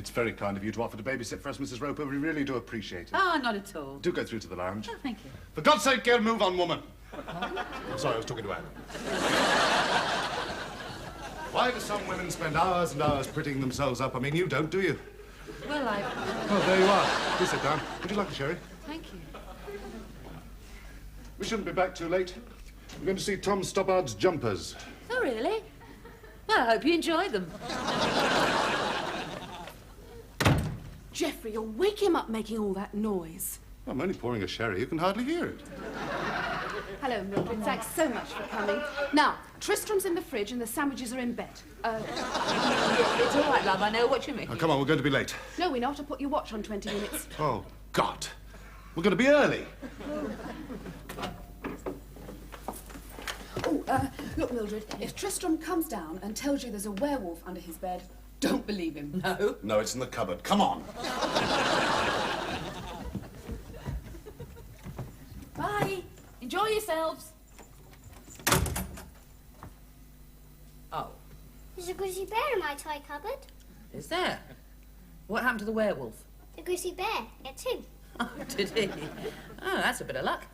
It's very kind of you to offer to babysit for us, Mrs. Roper. We really do appreciate it. Oh, not at all. Do go through to the lounge. Oh, thank you. For God's sake, girl, move on, woman. I'm sorry, I was talking to Anne. Why do some women spend hours and hours prettying themselves up? I mean, you don't, do you? Well, Oh, there you are. Please sit down. Would you like a sherry? Thank you. We shouldn't be back too late. We're going to see Tom Stoppard's Jumpers. Oh, really? Well, I hope you enjoy them. Jeffrey, you'll wake him up making all that noise. I'm only pouring a sherry. You can hardly hear it. Hello, Mildred. Thanks so much for coming. Now, Tristram's in the fridge and the sandwiches are in bed. It's all right, love. I know what you mean. Oh, come on, we're going to be late. No, we're not. I'll put your watch on 20 minutes. Oh, God. We're going to be early. Oh, look, Mildred, if Tristram comes down and tells you there's a werewolf under his bed, don't believe him. No. No, it's in the cupboard. Come on. Bye. Enjoy yourselves. Oh. There's a grizzly bear in my toy cupboard. Is there? What happened to the werewolf? The grizzly bear gets in. Oh, did he? Oh, that's a bit of luck.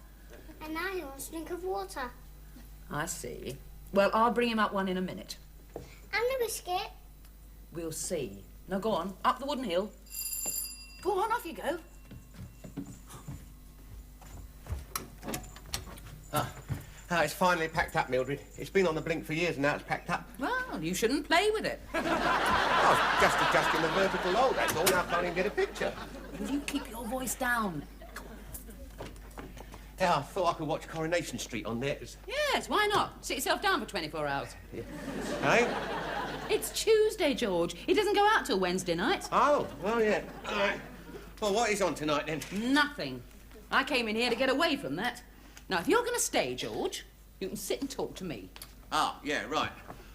And now he wants a drink of water. I see. Well, I'll bring him up one in a minute. And the biscuit. We'll see. Now, go on. Up the wooden hill. Go on, off you go. It's finally packed up, Mildred. It's been on the blink for years and now it's packed up. Well, you shouldn't play with it. I was just adjusting the vertical load, that's all. Now I can't even get a picture. Will you keep your voice down? Yeah, I thought I could watch Coronation Street on there. Yes, why not? Sit yourself down for 24 hours. Hey? It's Tuesday, George. He doesn't go out till Wednesday night. Oh, yeah. All right. Well, what is on tonight, then? Nothing. I came in here to get away from that. Now, if you're going to stay, George, you can sit and talk to me. Oh, yeah, right.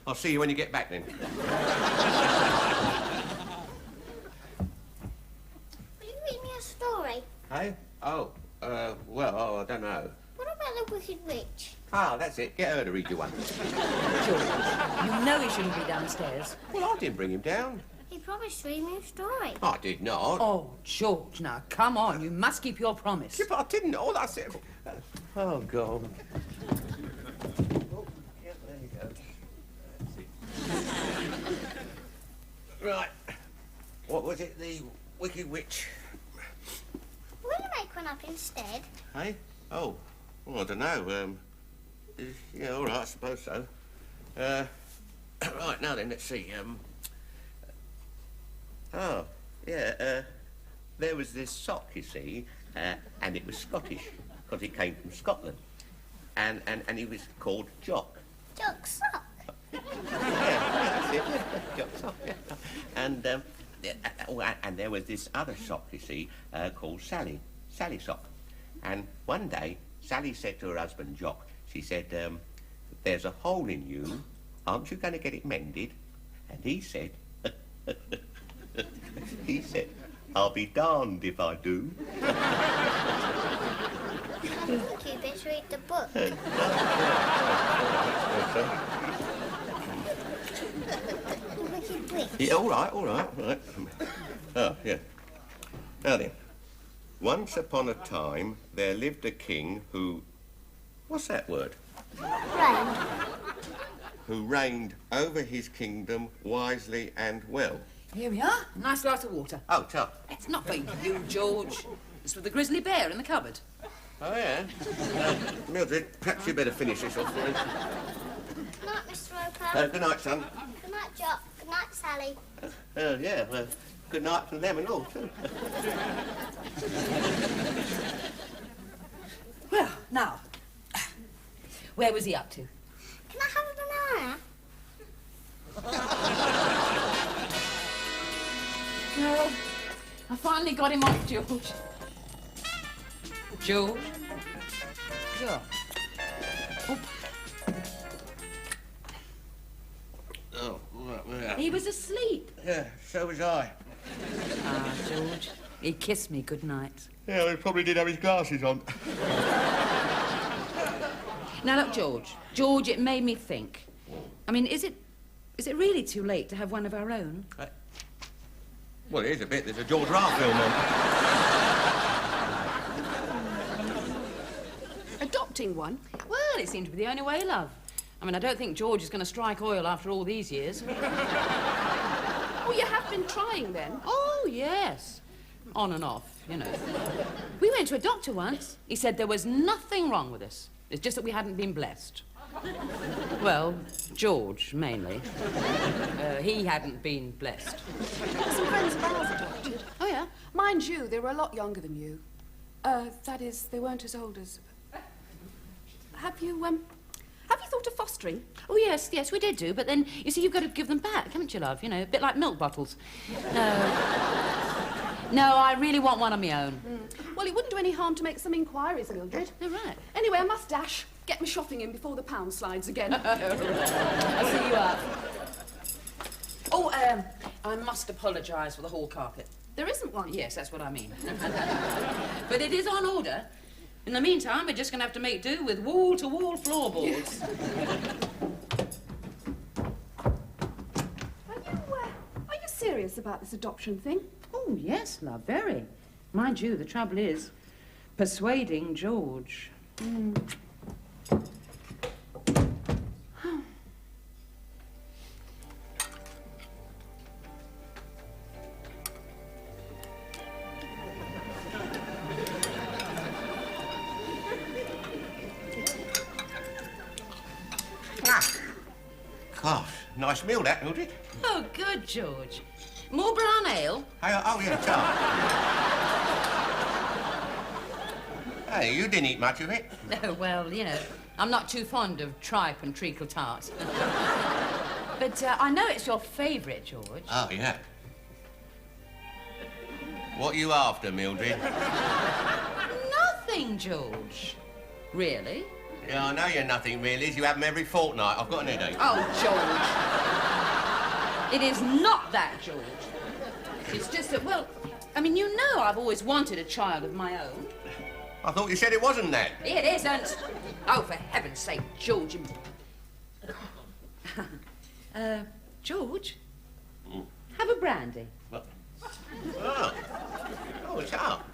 I'll see you when you get back, then. Will you read me a story? Hey? I don't know. What about the Wicked Witch? Ah, that's it. Get her to read you one. George, you know he shouldn't be downstairs. Well, I didn't bring him down. He promised to read me a story. I did not. Oh, George, now, come on. You must keep your promise. Yeah, but I didn't. All I said... Oh, God. Oh, yeah, there you go. Right. What was it? The Wicked Witch? Will you make one up instead? Hey? Oh, well, I don't know. Yeah, all right, I suppose so. Right, now then, let's see. There was this sock, you see, and it was Scottish, because it came from Scotland. And he was called Jock. Jock sock. Yeah, that's it. Jock sock, yeah. And there was this other sock, you see, called Sally sock. And one day, Sally said to her husband, Jock, she said, there's a hole in you. Aren't you going to get it mended? And he said, I'll be darned if I do. I think you better read the book. The Wicked Witch. Yeah, all right. Oh, yeah. Now then. Once upon a time, there lived a king who... What's that word? Reigned. Who reigned over his kingdom wisely and well. Here we are. Nice glass of water. Oh, tough. It's not for you, George. It's for the grizzly bear in the cupboard. Oh, yeah? Mildred, perhaps you better finish this off for me. Good night, Mr. Roper. Good night, son. Good night, Jock. Good night, Sally. Yeah, well, good night from them and all, too. Well, now, where was he up to? Can I have a banana? No, I finally got him off, George. George? George. Oh, right. He was asleep. Yeah, so was I. Ah, George. He kissed me good night. Yeah, well, he probably did have his glasses on. Now, look, George. George, it made me think. I mean, is it really too late to have one of our own? Well, it is a bit. There's a George Raft film on. Adopting one? Well, it seemed to be the only way, love. I mean, I don't think George is going to strike oil after all these years. Oh, you have been trying then? Oh, yes. On and off, you know. We went to a doctor once. He said there was nothing wrong with us. It's just that we hadn't been blessed. Well, George, mainly. He hadn't been blessed. Some friends of ours adopted. Oh, yeah? Mind you, they were a lot younger than you. That is, they weren't as old as... Have you thought of fostering? Oh, yes, we did do, but then, you see, you've got to give them back, haven't you, love? You know, a bit like milk bottles. No, I really want one of my own. Well, it wouldn't do any harm to make some inquiries, Mildred. You're right. Anyway, I must dash. Get me shopping in before the pound slides again. I'll see you up. Oh, I must apologise for the hall carpet. There isn't one. Yes, that's what I mean. But it is on order. In the meantime, we're just going to have to make do with wall-to-wall floorboards. Are you serious about this adoption thing? Oh, yes, love, very. Mind you, the trouble is persuading George. Gosh, nice meal that, Mildred. Oh, good, George. More brown ale? Oh, yeah, tart. Hey, you didn't eat much of it. No, well, you know, I'm not too fond of tripe and treacle tart. But I know it's your favourite, George. Oh, yeah. What are you after, Mildred? Nothing, George. Really? Yeah, I know you're nothing, really. You have them every fortnight. I've got an headache. Oh, George. It is not that, George. It's just that, well, I mean, you know I've always wanted a child of my own. I thought you said it wasn't that. It isn't. Oh, for heaven's sake, George. George? Have a brandy. What? Oh, it's up.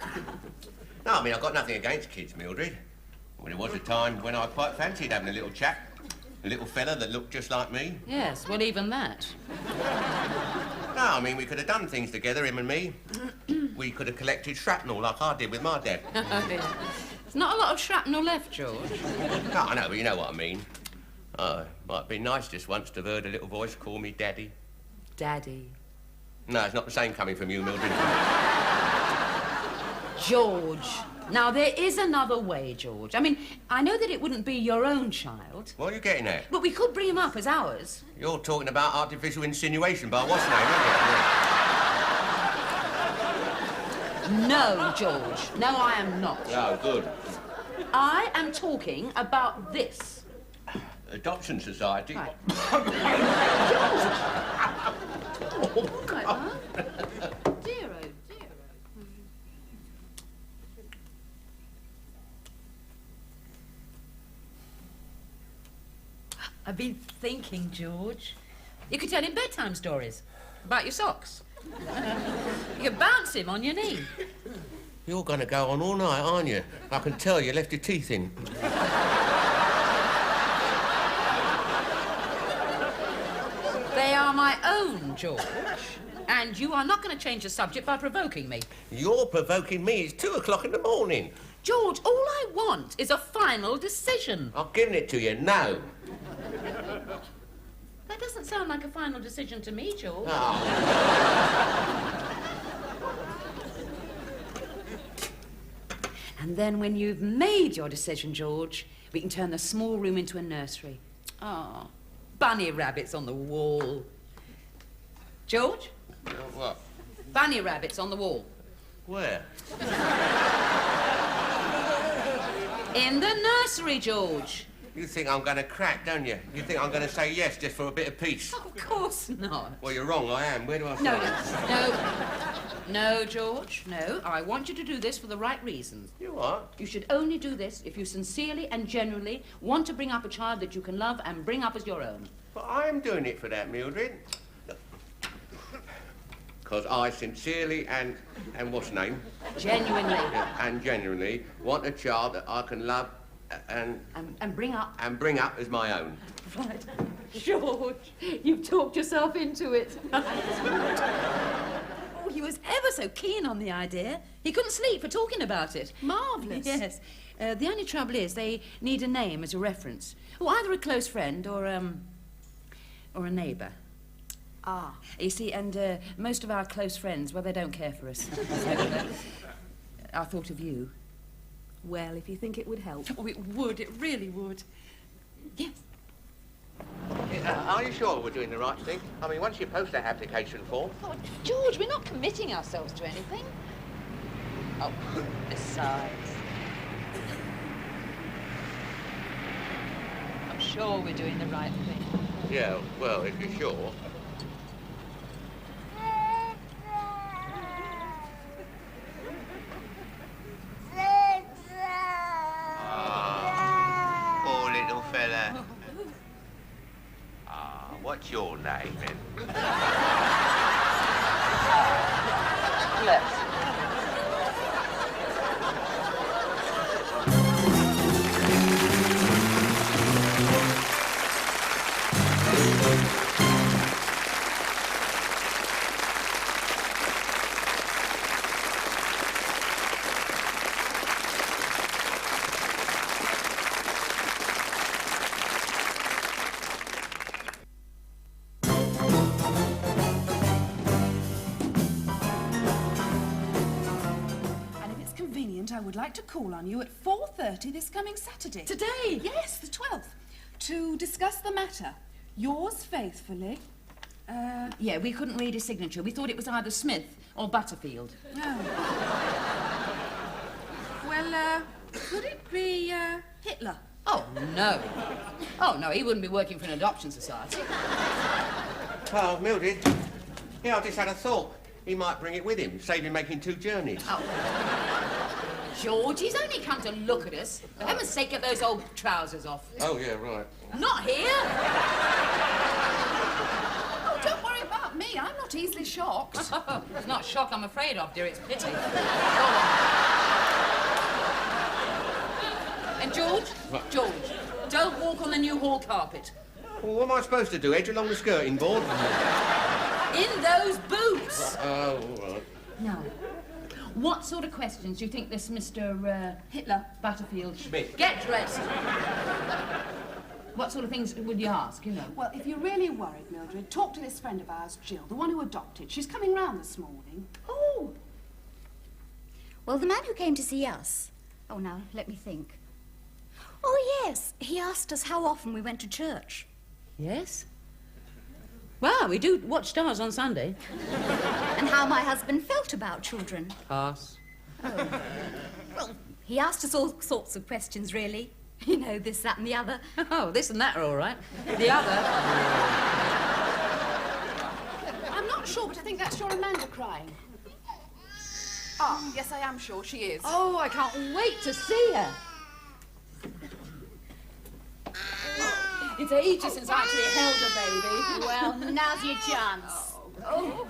No, I mean, I've got nothing against kids, Mildred. Well, there was a time when I quite fancied having a little chap. A little fella that looked just like me. Yes, well, even that. No, I mean, we could have done things together, him and me. We could have collected shrapnel like I did with my dad. There's not a lot of shrapnel left, George. No, I know, but you know what I mean. Oh, might be nice just once to have heard a little voice call me Daddy. Daddy. No, it's not the same coming from you, Mildred. George. Now, there is another way, George. I mean, I know that it wouldn't be your own child. What are you getting at? But we could bring him up as ours. You're talking about artificial insinuation by what's name, aren't No, George. No, I am not. you? Oh, good. I am talking about this. Adoption Society. Right. Oh, Right, huh? Dear, oh, dear. I've been thinking, George. You could tell him bedtime stories about your socks. You could bounce him on your knee. You're going to go on all night, aren't you? I can tell you left your teeth in. They are my own, George. And you are not going to change the subject by provoking me. You're provoking me. It's 2 o'clock in the morning. George, all I want is a final decision. I've given it to you. No. That doesn't sound like a final decision to me, George. Oh. And then when you've made your decision, George, we can turn the small room into a nursery. Ah, bunny rabbits on the wall. George? What? Bunny rabbits on the wall. Where? In the nursery, George. You think I'm going to crack, don't you? You think I'm going to say yes just for a bit of peace? Of course not. Well, you're wrong. I am. Where do I start? No, George, no. I want you to do this for the right reasons. You what? You should only do this if you sincerely and genuinely want to bring up a child that you can love and bring up as your own. But I'm doing it for that, Mildred. because I sincerely and what's the name? Genuinely. And genuinely want a child that I can love and bring up. And bring up as my own. Right. George, you've talked yourself into it. Oh, he was ever so keen on the idea. He couldn't sleep for talking about it. Marvellous. Yes. The only trouble is they need a name as a reference. Oh, either a close friend or a neighbour. Ah. You see, and most of our close friends, well, they don't care for us. I thought of you. Well, if you think it would help. Oh, it would. It really would. Yes. Are you sure we're doing the right thing? I mean, once you post that application form... Oh, George, we're not committing ourselves to anything. Oh, besides... I'm sure we're doing the right thing. Yeah, well, if you're sure... Poor little fella. What's your name, then? Yes. I would like to call on you at 4:30 this coming Saturday. Today? Yes, the 12th. To discuss the matter. Yours faithfully. Yeah, we couldn't read his signature. We thought it was either Smith or Butterfield. Oh. Well, could it be, Hitler? Oh, no. Oh, no, he wouldn't be working for an adoption society. Oh, Mildred. Yeah, I just had a thought. He might bring it with him, save him making 2 journeys. Oh. George, he's only come to look at us. For heaven's sake, get those old trousers off. Oh, yeah, right. Not here. Oh, don't worry about me. I'm not easily shocked. It's not shock I'm afraid of, dear. It's pity. And George, What? George, don't walk on the new hall carpet. Well, what am I supposed to do, edge along the skirting board? In those boots. Oh, all right. Now, what sort of questions do you think this Mr. Hitler. Butterfield... Smith. Get dressed. What sort of things would you ask, you know? Well, if you're really worried, Mildred, talk to this friend of ours, Jill, the one who adopted. She's coming round this morning. Oh. Well, the man who came to see us... Oh, now, let me think. Oh, yes. He asked us how often we went to church. Yes? Well, we do watch stars on Sunday. And how my husband felt about children. Pass. Well, he asked us all sorts of questions, really. You know, this, that, and the other. Oh, this and that are all right. The other... I'm not sure, but I think that's your Amanda crying. Ah, yes, I am sure she is. Oh, I can't wait to see her. It's ages since I actually held a baby. Well, now's your chance. Oh.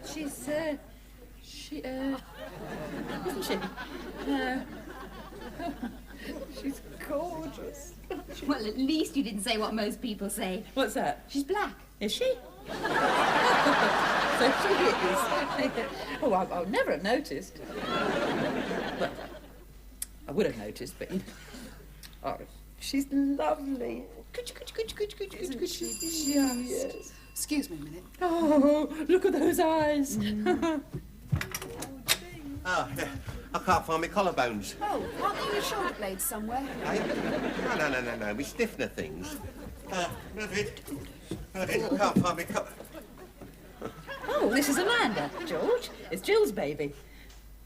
She's, isn't she? She's gorgeous. Well, at least you didn't say what most people say. What's that? She's black. Is she? So she is. Oh, I would never have noticed. Well, I would have noticed, but... Oh, she's lovely. Isn't she? Yes. Excuse me a minute. Oh, look at those eyes. Oh, yeah. I can't find my collarbones. Oh, aren't there your shoulder blades somewhere? Eh? No. We stiffener things. Mildred, I can't find my collar... Oh, this is Amanda, George. It's Jill's baby.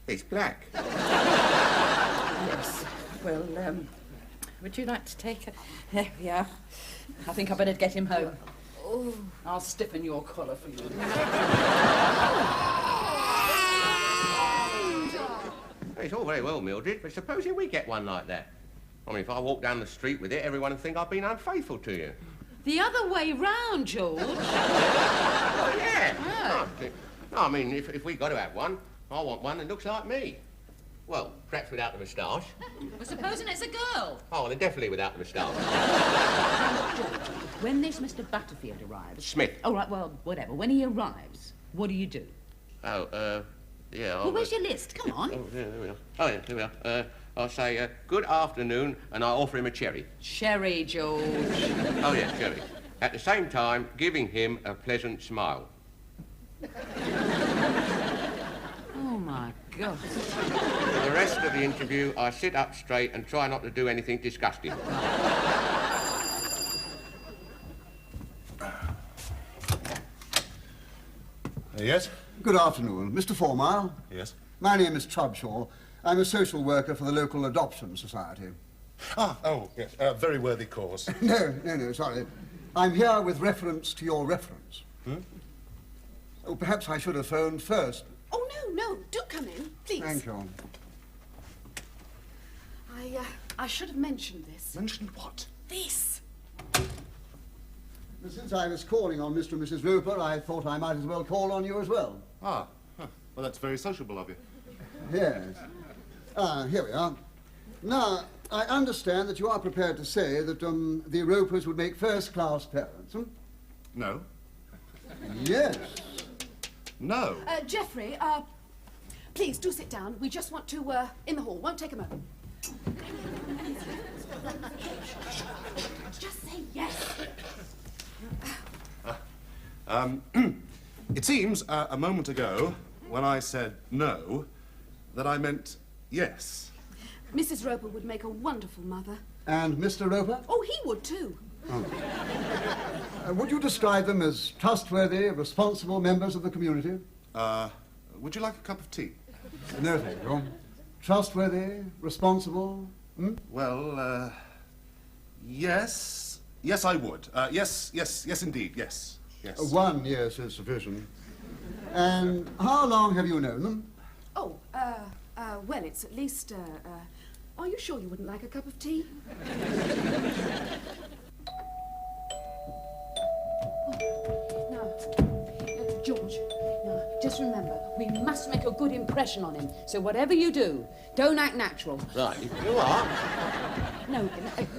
It's black. Yes. Well, would you like to take her? There we are. I think I better get him home. Oh. I'll stiffen your collar for you. It's all very well, Mildred, but supposing we get one like that. I mean, if I walk down the street with it, everyone would think I've been unfaithful to you. The other way round, George. Oh, yeah. Oh. No, I mean, if we got to have one, I want one that looks like me. Well, perhaps without the moustache. Well, supposing it's a girl. Oh, then definitely without the moustache. When this Mr. Butterfield arrives... Smith. Oh, right, well, whatever. When he arrives, what do you do? Oh, yeah. Well, where's your list? Come on. Oh, yeah, there we are. Oh, yeah, here we are. I'll say, good afternoon, and I offer him a cherry. Sherry, George. Oh, yeah, cherry. At the same time, giving him a pleasant smile. Oh, my God. For the rest of the interview, I sit up straight and try not to do anything disgusting. Yes? Good afternoon. Mr. Formile. Yes. My name is Trubshaw. I'm a social worker for the local adoption society. Oh, yes. Very worthy cause. No, sorry. I'm here with reference to your reference. Oh, perhaps I should have phoned first. Oh, no, do come in, please. Thank you. I should have mentioned this. Mentioned what? This. Since I was calling on Mr. and Mrs. Roper, I thought I might as well call on you as well. Well, that's very sociable of you. Yes. Here we are. Now, I understand that you are prepared to say that the Ropers would make first-class parents, No. Yes. No. Jeffrey, please do sit down. We just want to, in the hall. Won't take a moment. Just say yes. It seems, a moment ago, when I said no, that I meant yes. Mrs. Roper would make a wonderful mother. And Mr. Roper? Oh, he would too. Would you describe them as trustworthy, responsible members of the community? Would you like a cup of tea? No, thank you. Trustworthy, responsible, Well, yes. Yes, I would. Yes, indeed, yes. Yes. 1 year is sufficient. And how long have you known them? Oh, well, it's at least, are you sure you wouldn't like a cup of tea? George, now, just remember, we must make a good impression on him. So whatever you do, don't act natural. Right, you are? No,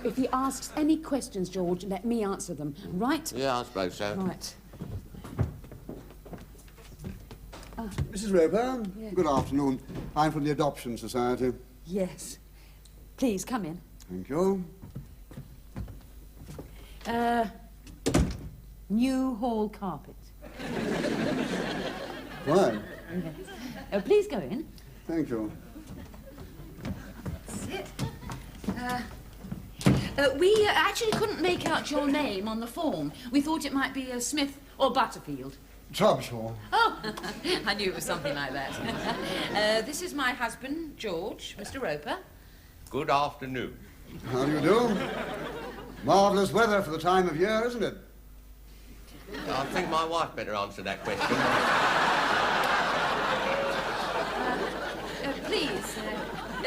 if he asks any questions, George, let me answer them, right? Yeah, I suppose so. Right. Mrs. Roper, Yes. good afternoon. I'm from the Adoption Society. Yes. Please, come in. Thank you. New hall carpet. Right. Yes. Please go in. Thank you. Sit. We actually couldn't make out your name on the form. We thought it might be Smith or Butterfield. Trubshaw. Oh, I knew it was something like that. This is my husband, George, Mr. Roper. Good afternoon. How do you do? Marvellous weather for the time of year, isn't it? I think my wife better answer that question. Please,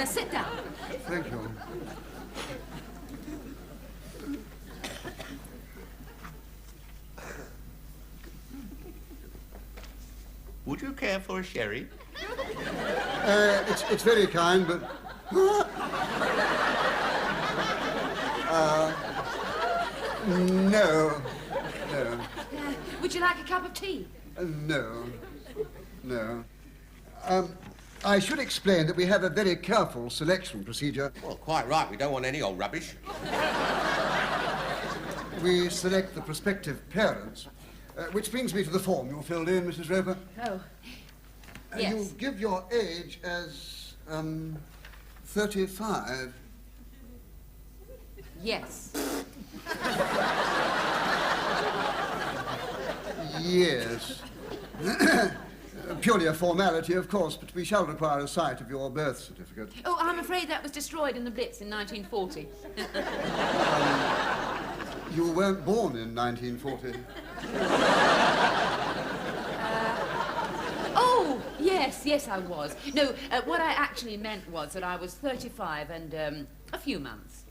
sit down. Thank you. Would you care for a sherry? It's very kind, but... No. Would you like a cup of tea? No. I should explain that we have a very careful selection procedure. Well, quite right. We don't want any old rubbish. We select the prospective parents, which brings me to the form you filled in, Mrs. Roper. Oh, yes. You give your age as, 35. Yes. Yes. Purely a formality, of course, but we shall require a sight of your birth certificate. Oh, I'm afraid that was destroyed in the Blitz in 1940. You weren't born in 1940. Oh, yes, I was. No, what I actually meant was that I was 35 and, a few months.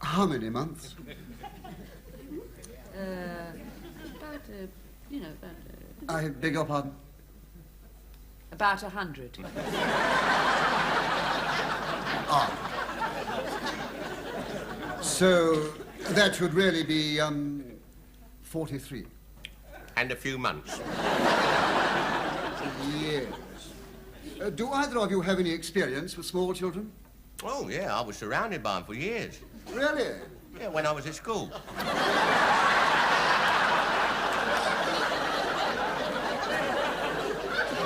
How many months? About, you know, I beg your pardon? about 100. So that should really be 43. And a few months. Yes. Do either of you have any experience with small children? Oh, yeah, I was surrounded by them for years. Really? Yeah, when I was at school.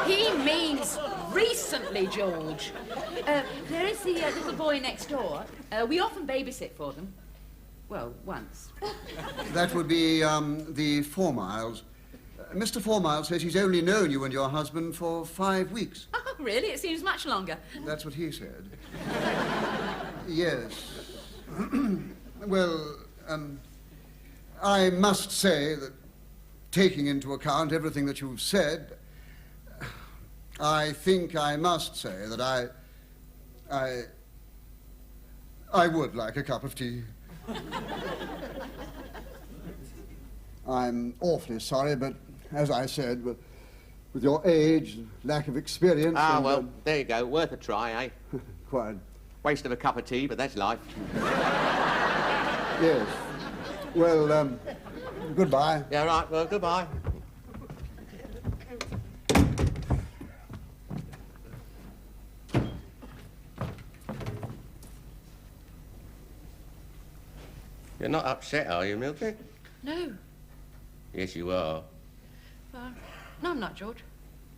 He means recently, George. There is the little boy next door. We often babysit for them. Well, once. That would be the 4 Miles. Mr. 4 Miles says he's only known you and your husband for 5 weeks. Oh, really? It seems much longer. That's what he said. Yes. Well, I must say that, taking into account everything that you've said, I think I must say that I would like a cup of tea. I'm awfully sorry, but as I said, with your age, lack of experience... Ah, and, well, there you go. Worth a try, eh? Quite. Waste of a cup of tea, but that's life. Yes. Well, goodbye. Yeah, right. Well, goodbye. You're not upset, are you, Mildred? No. Yes, you are. No, I'm not, George.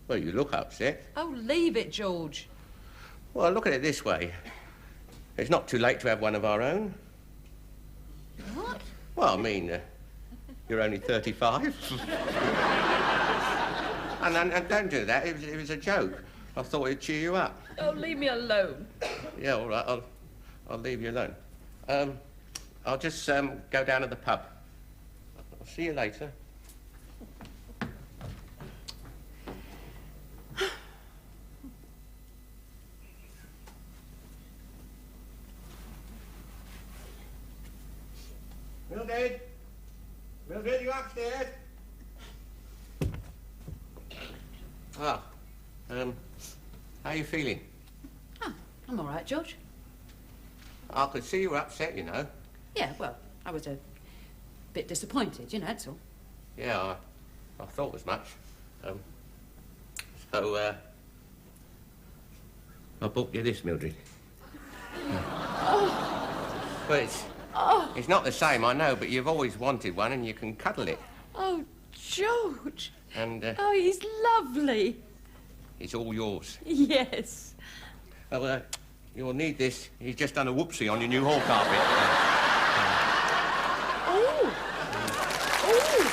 Well, you look upset. Oh, leave it, George. Well, look at it this way. It's not too late to have one of our own. What? Well, I mean, you're only 35. and don't do that. It was a joke. I thought it'd cheer you up. Oh, leave me alone. Yeah, all right. I'll leave you alone. I'll just go down to the pub. I'll see you later. Mildred? Mildred, you upstairs? Ah, how are you feeling? Oh, I'm all right, George. I could see you were upset, you know. Yeah, well, I was a bit disappointed, you know, that's all. Yeah, I thought as much. So, I bought you this, Mildred. But it's not the same, I know, but you've always wanted one and you can cuddle it. Oh, George. And Oh, he's lovely. it's all yours. Yes. Well, you'll need this. He's just done a whoopsie on your new hall carpet. Oh. Oh.